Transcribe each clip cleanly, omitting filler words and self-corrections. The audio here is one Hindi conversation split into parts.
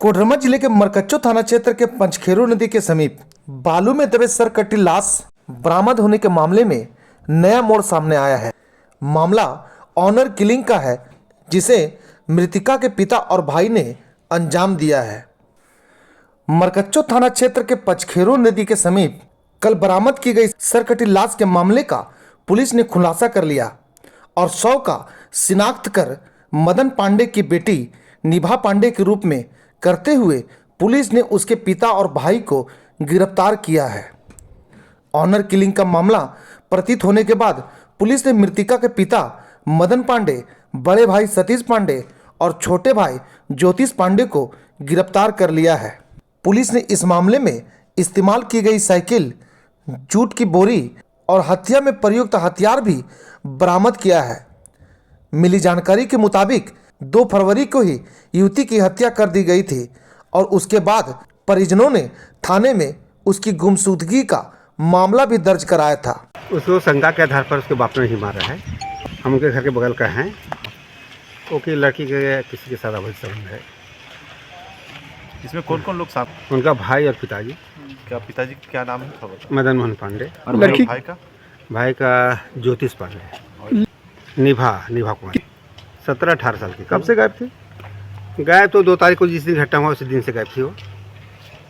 कोडरमा जिले के मरकच्चो थाना क्षेत्र के पंचखेरू नदी के समीप बालू में दबे सरकटी लाश बरामद होने के मामले में नया मोड़ सामने आया है। मामला ऑनर किलिंग का है, जिसे मृतिका के पिता और भाई ने अंजाम दिया है। मरकच्चो थाना क्षेत्र के पंचखेरू नदी के समीप कल बरामद की गई सरकटी लाश के मामले का पुलिस ने खुलासा कर लिया और शव का शिनाख्त कर मदन पांडे की बेटी निभा पांडे के रूप में करते हुए पुलिस ने उसके पिता और भाई को गिरफ्तार किया है। ऑनर किलिंग का मामला प्रतीत होने के बाद पुलिस ने मृतिका के पिता मदन पांडे, बड़े भाई सतीश पांडे और छोटे भाई ज्योतिष पांडे को गिरफ्तार कर लिया है। पुलिस ने इस मामले में इस्तेमाल की गई साइकिल, जूट की बोरी और हत्या में प्रयुक्त हथियार भी बरामद किया है। मिली जानकारी के मुताबिक 2 फरवरी को ही युवती की हत्या कर दी गई थी और उसके बाद परिजनों ने थाने में उसकी गुमशुदगी का मामला भी दर्ज कराया था। उसको शंका के आधार पर उसके बाप ने ही मारा है। हम उनके घर के बगल का हैं। ओके, लड़की के किसी के साथ अवैध संबंध है। इसमें कौन कौन लोग साथ? उनका भाई और पिताजी। क्या पिताजी क्या नाम है? खबर मदन मोहन पांडे और लड़की भाई का ज्योतिष पांडे। निभा कुमारी 17-18 साल की। कब से गायब थी? गायब तो 2 तारीख को जिस दिन घटना हुआ उसी दिन से गायब थी वो।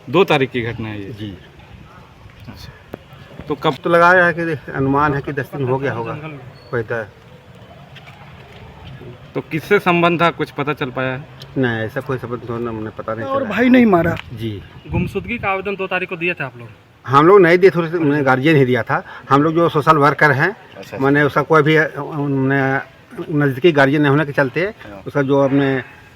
2 तारीख की घटना है ये जी। अच्छा, तो कब? तो लगा रहा है कि अनुमान है कि 10 दिन हो गया होगा। तो किससे संबंध था, कुछ पता चल पाया है? नहीं, ऐसा कोई संबंध तो हमने पता नहीं और चला। भाई नहीं मारा जी। गुमशुदगी का आवेदन 2 तारीख को दिए थे आप लोग? हम लोग नहीं दिए, थोड़े गार्जियन ही दिया था। हम लोग जो सोशल वर्कर हैं, मैंने उसका कोई भी नज़दीकी गार्जियन नहीं होने के चलते उसका जो अपने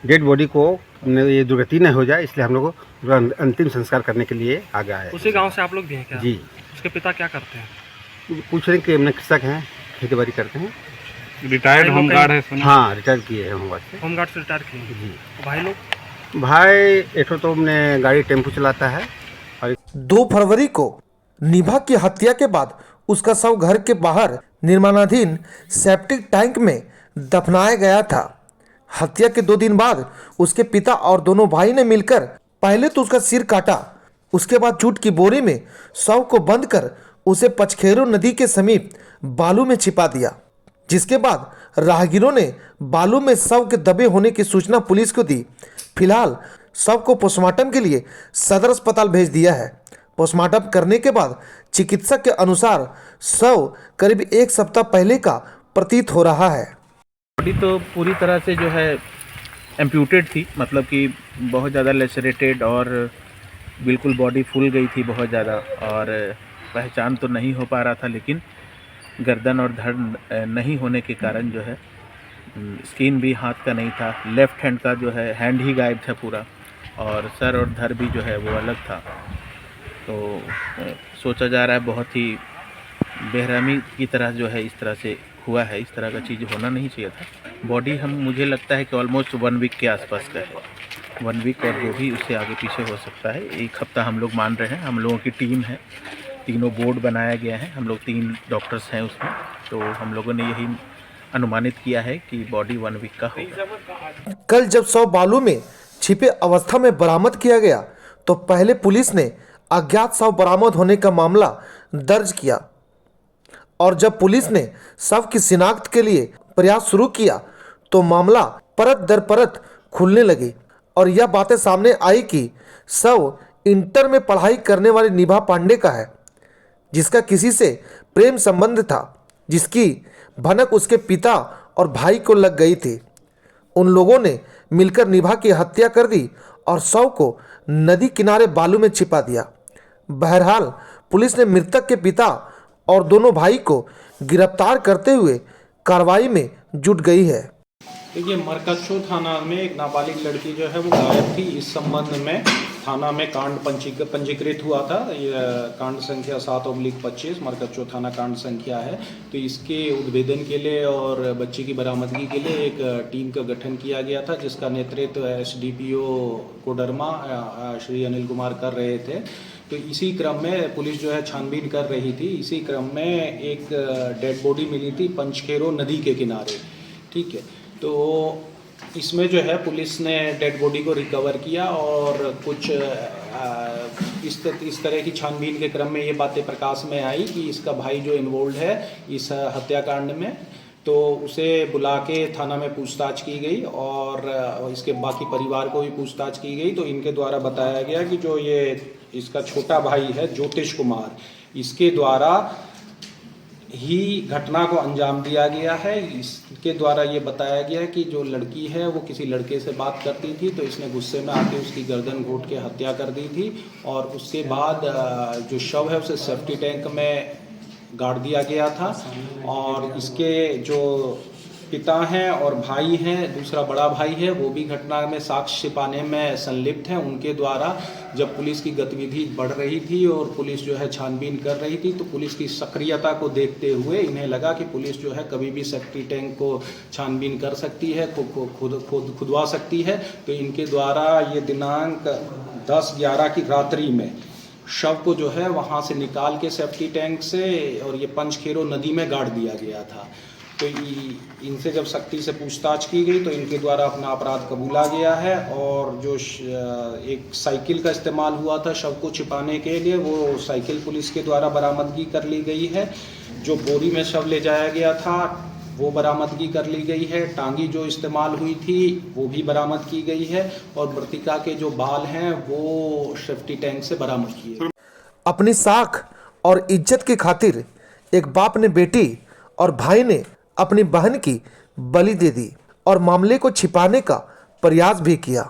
डेड बॉडी को ये दुर्गति नहीं हो जाए, इसलिए हम लोग अंतिम संस्कार करने के लिए आ गया है। उसी गांव से आप लोग भी हैं क्या? जी। उसके पिता क्या करते हैं? पूछ रहे हैं कि हमने कृषक हैं, खेती बाड़ी करते हैं। रिटायर्ड होमगार्ड है सुना? हाँ, रिटायर किए हैं होमगार्ड से। होमगार्ड से रिटायर किए? जी। भाई लोग? भाई एक तो हमने गाड़ी टेम्पो चलाता है। और 2 फरवरी को निभा की हत्या के बाद उसका शव घर के बाहर निर्माणाधीन सेप्टिक टैंक में दफनाया गया था। हत्या के 2 दिन बाद उसके पिता और दोनों भाई ने मिलकर पहले तो उसका सिर काटा, उसके बाद जूट की बोरी में शव को बंद कर उसे पंचखेरू नदी के समीप बालू में छिपा दिया, जिसके बाद राहगीरों ने बालू में शव के दबे होने की सूचना पुलिस को दी। फिलहाल शव को पोस्टमार्टम के लिए सदर अस्पताल भेज दिया है। पोस्टमार्टम करने के बाद चिकित्सक के अनुसार शव करीब 1 सप्ताह पहले का प्रतीत हो रहा है। बॉडी तो पूरी तरह से जो है एम्प्यूटेड थी, मतलब कि बहुत ज़्यादा लेसरेटेड और बिल्कुल बॉडी फूल गई थी बहुत ज़्यादा, और पहचान तो नहीं हो पा रहा था, लेकिन गर्दन और धड़ नहीं होने के कारण जो है स्किन भी हाथ का नहीं था, लेफ़्ट हैंड का जो है हैंड ही गायब था पूरा, और सर और धड़ भी जो है वो अलग था। तो सोचा जा रहा है बहुत ही बेरहमी की तरह जो है इस तरह से हुआ है। इस तरह का चीज़ होना नहीं चाहिए था। बॉडी मुझे लगता है कि ऑलमोस्ट 1 वीक के आसपास का है। 1 वीक और जो भी उससे आगे पीछे हो सकता है। 1 हफ्ता हम लोग मान रहे हैं। हम लोगों की टीम है, तीनों बोर्ड बनाया गया है, हम लोग 3 डॉक्टर्स हैं उसमें, तो हम लोगों ने यही अनुमानित किया है कि बॉडी 1 वीक का होगा। कल जब शव बालू में छिपे अवस्था में बरामद किया गया तो पहले पुलिस ने अज्ञात शव बरामद होने का मामला दर्ज किया, और जब पुलिस ने शव की शिनाख्त के लिए प्रयास शुरू किया तो मामला परत दर परत खुलने लगी और यह बातें सामने आई कि शव इंटर में पढ़ाई करने वाली निभा पांडे का है, जिसका किसी से प्रेम संबंध था, जिसकी भनक उसके पिता और भाई को लग गई थी। उन लोगों ने मिलकर निभा की हत्या कर दी और शव को नदी किनारे बालू में छिपा दिया। बहरहाल पुलिस ने मृतक के पिता और दोनों भाई को गिरफ्तार करते हुए कार्रवाई में जुट गई है। देखिए, मरकच्चो थाना में एक नाबालिग लड़की जो है वो गायब थी। इस संबंध में थाना में कांड पंजीकृत हुआ था। ये कांड संख्या 7/25 मरकच्चो थाना कांड संख्या है। तो इसके उद्भेदन के लिए और बच्ची की बरामदगी के लिए एक टीम का गठन किया गया था, जिसका नेतृत्व SDPO कोडरमा श्री अनिल कुमार कर रहे थे। तो इसी क्रम में पुलिस जो है छानबीन कर रही थी। इसी क्रम में एक डेड बॉडी मिली थी पंचखेरू नदी के किनारे। ठीक है, तो इसमें जो है पुलिस ने डेड बॉडी को रिकवर किया और कुछ इस तरह की छानबीन के क्रम में ये बातें प्रकाश में आई कि इसका भाई जो इन्वॉल्व है इस हत्याकांड में, तो उसे बुला के थाना में पूछताछ की गई और इसके बाकी परिवार को भी पूछताछ की गई। तो इनके द्वारा बताया गया कि जो ये इसका छोटा भाई है ज्योतिष कुमार, इसके द्वारा ही घटना को अंजाम दिया गया है। इसके द्वारा ये बताया गया कि जो लड़की है वो किसी लड़के से बात करती थी, तो इसने गुस्से में आके उसकी गर्दन घोंट के हत्या कर दी थी और उसके बाद जो शव है उसे सेफ्टी टैंक में गाड़ दिया गया था। और इसके जो पिता हैं और भाई हैं, दूसरा बड़ा भाई है, वो भी घटना में साक्ष्य छिपाने में संलिप्त हैं। उनके द्वारा जब पुलिस की गतिविधि बढ़ रही थी और पुलिस जो है छानबीन कर रही थी, तो पुलिस की सक्रियता को देखते हुए इन्हें लगा कि पुलिस जो है कभी भी सेफ्टी टैंक को छानबीन कर सकती है, खुदवा सकती है। तो इनके द्वारा ये दिनांक 10/11 की रात्रि में शव को जो है वहाँ से निकाल के सेफ्टी टैंक से और ये पंचखेरो नदी में गाड़ दिया गया था। तो इनसे जब सख्ती से पूछताछ की गई तो इनके द्वारा अपना अपराध कबूला गया है और जो एक साइकिल का इस्तेमाल हुआ था शव को छिपाने के लिए, वो साइकिल पुलिस के द्वारा बरामदगी कर ली गई है। जो बोरी में शव ले जाया गया था वो बरामदगी कर ली गई है। टांगी जो इस्तेमाल हुई थी वो भी बरामद की गई है और मृतिका के जो बाल हैं वो सेफ्टी टैंक से बरामद किए। अपनी साख और इज्जत की खातिर एक बाप ने बेटी और भाई ने अपनी बहन की बलि दे दी और मामले को छिपाने का प्रयास भी किया।